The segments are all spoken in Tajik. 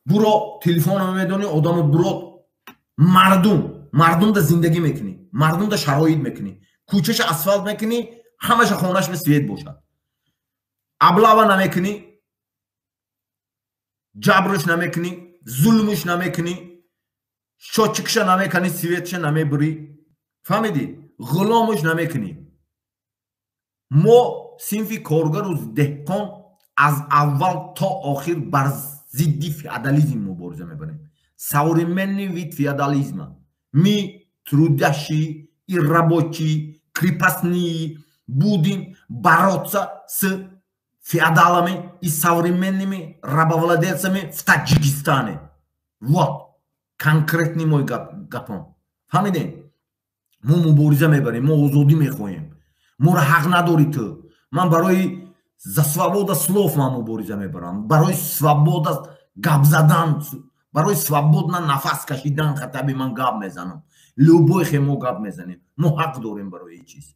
برو تلفن میدونی آدم برو مردم دا زندگی میکنی مردم دا شرایط میکنی کوچهش اسفالت میکنی همش خونش به سوید باشد ابلاوا نمیکنی جبرش نمیکنی ظلمش نمیکنی شوچکش نمیکنی سویدش نمیبری فهمیدی غلامش نمیکنی ما صنف کارگر و دهقان از اول تا آخر بر ضد فیادالیسم مبارزه میکنیم современный вид феодализма мы трудящие и рабочие крепостные будем бороться с феодалами и современными рабовладельцами в Таджикистане. Вот конкретный мой гапон. فهمیدین؟ ما مبارزه میبریم ما آزادی میخواهیم ما را حق نداری تو من برای за свобода слов من مبارزه میبرم برای свобода گپ زدن برای свободно نفس کشیدن خطابی من گپ میزنم любой خیمو گپ میزنیم ما حق داریم برای این چیز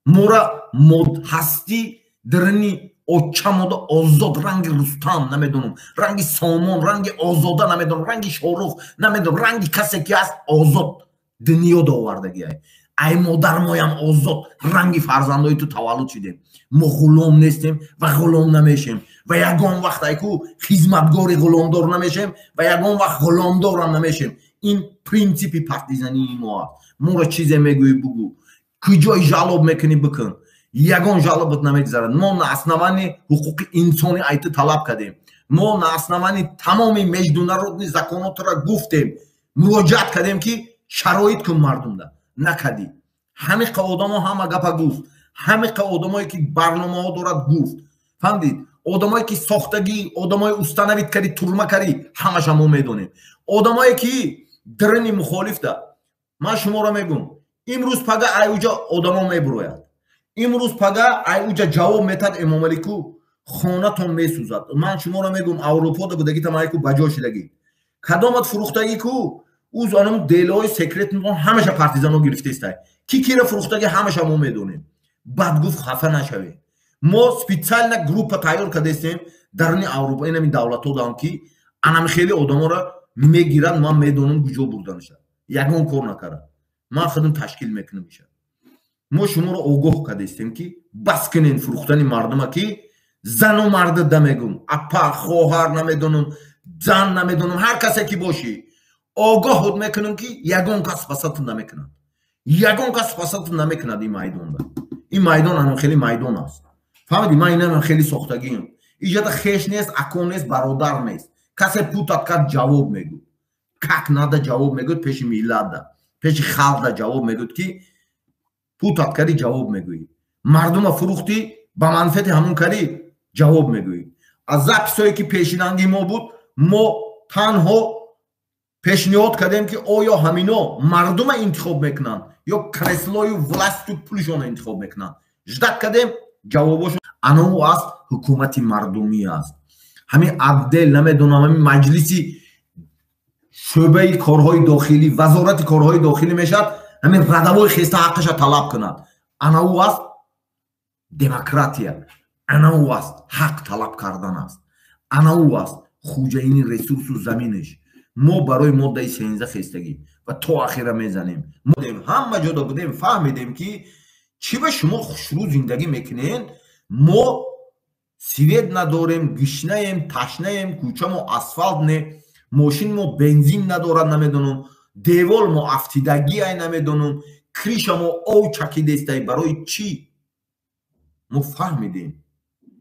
ما را مد هستی درنی اوچامود آزاد رنگ رستم نمیدونم رنگ سامان رنگ آزاده نمیدونم رنگ شاروخ نمیدونم رنگ کسی که است آزاد دنیا داوردگی ای مادر مایم آزاد رنگ فرزندای تو تولد شدیم ما غلام نیستیم و غلام نمیشیم و یگان وقت ایکو خدمتگار غلامدار نمیشیم و یگان وقت غلامدار هم نمیشیم این پرینسیپی پارتیزانی ما را چیزی میگوی بگو کجای جلب میکنی بکن یگان جلبت نمیگذارد ما на основании حقوق انسانی ایت طلب کردیم ما на основании تمام международный законات را گفتیم مراجعت کردیم که شرایط کن مردم ده نکردی همه آدم ها همه گپا گفت همه آدمایی که برنامه ها دارد گفت فهمدید آدمایی که ساختگی آدمای استانویت کردی تورما کردی همش هم میدونیم آدمایی که درنی مخالف ده من شما را میگم امروز پگا ایوجا آدما میبروید امروز پگا ایوجا جواب میتاد امام علی کو خانه تون میسوزد من شما را میگم اروپا ده بودگی تمایکو بجا شدگی کدامت فروختگی کو اوز آنم دیلای سکرت میگن همش پارتیزانو گرفته است کی کی را فروختگی همش هم میدونیم بعد گفت خفه نشوی ما специально группа تایار کردیم درنی اروپا این می دولت ها دارن که انم خیلی آدما را میگیرن من میدونم کجا بردنش یگان کار نکردن من خودم تشکیل میکنم میشه ما شما را آگاه کردیم که بس کنین فروختن مردم که زن و مرد دمیگم اپا خواهر نمیدونم زن نمیدونم هر کسی که باشی آگاه خود میکنن که یگان کس پساتون نمیکنن یگان کس پساتون نمیکنن این میدان ده این میدان هم خیلی میدان است فهمیدی من اینم خیلی ساختگیم ایجاد خیش نیست اکون نیست برادر نیست کسی پوتات کرد جواب میگو کک نده جواب میگود پیش میلاد ده پیش خلق ده جواب میگود که پوتات کردی جواب میگویی مردم فروختی با منفعت همون کردی جواب میگویی از زپسایی که پیشیننگی ما بود ما تنها پیشنهاد کردیم که آیا همینا مردم انتخاب میکنن یا کرسلای ولست و پولشون انتخاب میکنن جدک کردیم جوابشون انو است حکومت مردمی است همین عبدل نمیدونم همین مجلسی شعبه کارهای داخلی وزارت کارهای داخلی میشد همین ردوای خسته حقش طلب کنند انو است دموکراتیا انو است حق طلب کردن است انو است خوجاینی رسورس و زمینش ما برای ماده 13 خستگی و تا اخیره میزنیم ما همه جا بودیم فهمیدیم که چی به شما خوشرو زندگی میکنین ما سوید نداریم گشنه ایم تشنه ایم کوچه ما اسفالت نه ماشین ما بنزین ندارد نمیدونم دیوال ما افتیدگی ای نمیدونم کریش ما او چکیده است برای چی ما فهمیدیم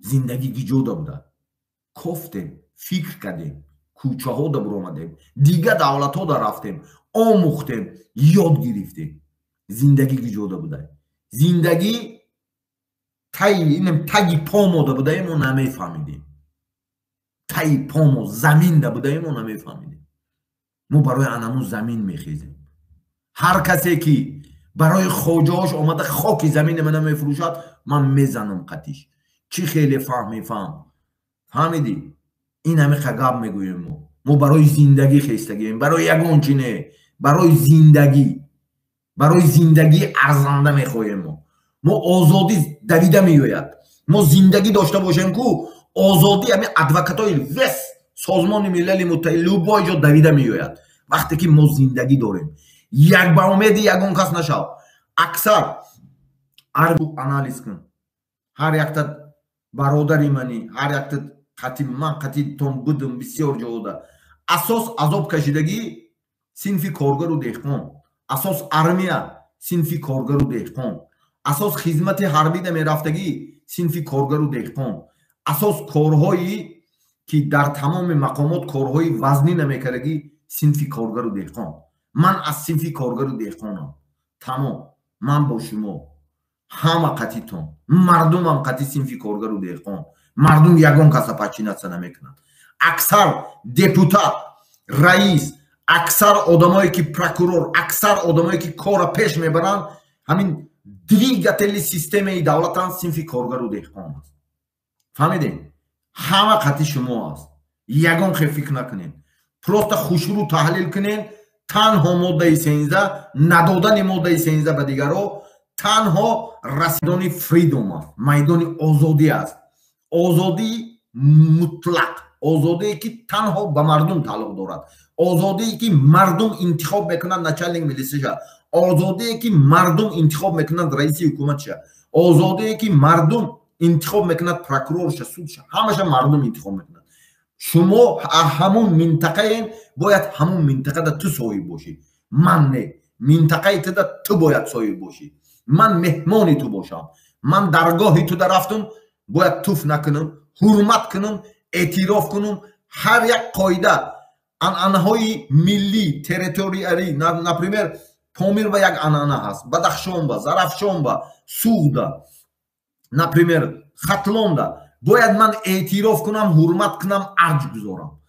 زندگی گیجوده بوده کفتیم فکر کردیم کوچه ها دا برامدیم دیگه دولت ها دا رفتیم آموختیم یاد گرفتیم زندگی گیجوده بوده زندگی تایی پامو دا بوده ما نمیفهمیدیم تایی پامو زمین دا بوده ما نمیفهمیدیم ما برای انمو زمین میخیزیم هر کسی که برای خوجهاش آمده خاک زمین من نمیفروشد من میزنم قطیش چی خیلی فهمیدی این همه خگاب میگویم ما برای زندگی خستگیم برای یگان چینه برای زندگی ارزنده میخوایم ما آزادی دویده میوید ما زندگی داشته باشیم که آزادی همین ادوکاتای وست سازمان ملل متحد любой جا دویده میآید وقتی که ما زندگی داریم یک با امید یگان کس نشو اکثر انالیز کن هر یکت برادری منی هر یکت قطیم من قطی تون بودم بسیار جاوده اساس عذاب کشیدگی صنفی کارگر و دهقان اساس ارمیا صنفی کارگر و دهقان اساس خدمت حربی ده میرفتگی صنفی کارگر و دهقان اساس کارهایی که در تمام مقامات کارهای وزنی نمیکردگی صنفی کارگر و دهقان من از صنفی کارگر و دهقانم تمام من با شما همه قطیتون مردم هم قطی صنفی کارگر و دهقان مردم یگان کسا پچینت نمیکنند اکثر دپوتات رئیس اکثر آدمایی که پروکورور اکثر آدمایی که کار پیش میبرند همین двигатели системаи давлатан синфи коргару деҳқон аст фаҳмидем ҳама қати шумо аст ягон хел фикр накунед просто хушрӯ таҳлил кунед танҳо моддаи 13 надодани моддаи 13 ба дигаро танҳо расидони фридом аст майдони озодӣ аст озодии мутлақ озодие ки танҳо ба мардум тааллуқ дорад озодие ки мардум интихоб мекунад начальник милисия آزادی که مردم انتخاب میکنند رئیس حکومت شه آزادی که مردم انتخاب میکنند پروکورور شه سود شه همش مردم انتخاب میکنند شما همون منطقه این باید همون منطقه ده تو صاحب باشی من نه منطقه تو ده تو باید صاحب باشی من مهمانی تو باشم من درگاهی تو ده رفتم باید توف نکنم حرمت کنم اعتراف کنم هر یک قاعده انهای ملی تریتوریالی نپریمر پامیر با یک انانه هست بدخشان با زرافشان با سوغدا نپریمر خطلان دا باید من اعتراف کنم حرمت کنم ارج گذارم